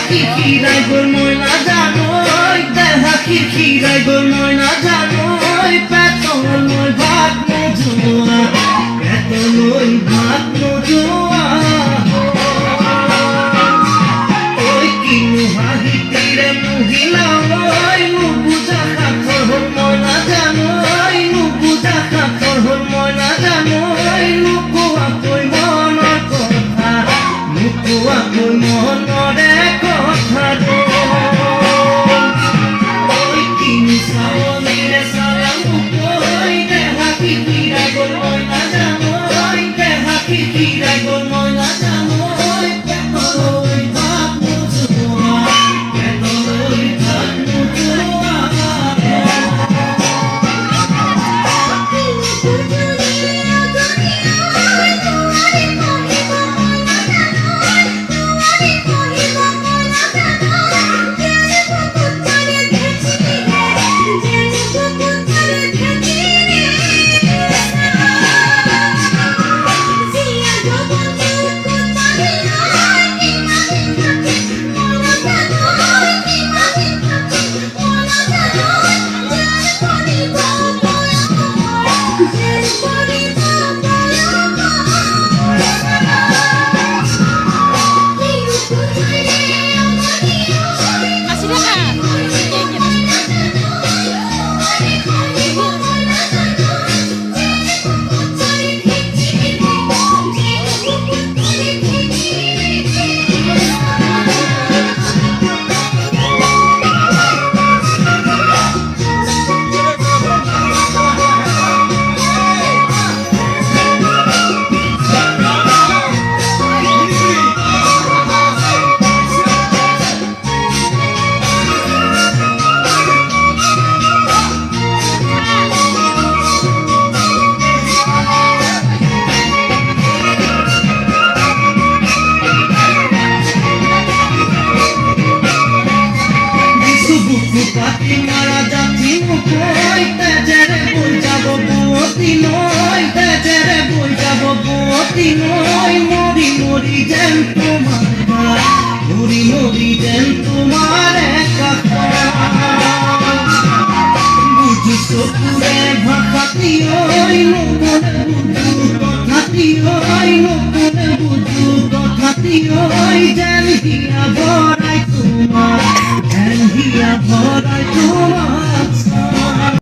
খিরাই গোল ময়না জানোই দেহা খিরাই গোল ময়না জানোই পেতল মই ভাত মজুয়া পেতল মই ভাত মজুয়া ওই কি মুহাহি তীরে মহিলা ওই নুবুজা খাখর হল ময়না জানোই নুবুজা খাখর হল ময়না জানোই নুকুয়া কই মনৰ কথা নুকুয়া কই মনৰে কথা ওই কিনি সাৱনীৰে সালাম কই দেহা খিৰাই গ'ল ময়না জানোই দেহা খিৰাই গ'ল ময়না জানোই পেটলৈ ভাত নোযোৱা পেটলৈ ভাত নোযোৱা পাতি মারা যাচ্ছি কই তেজেরে বই যাব বুয়তি নই তেজেরে বই যাব বুয়তি নই মরি মরি যেন তোমার মরি মরি যেন তোমার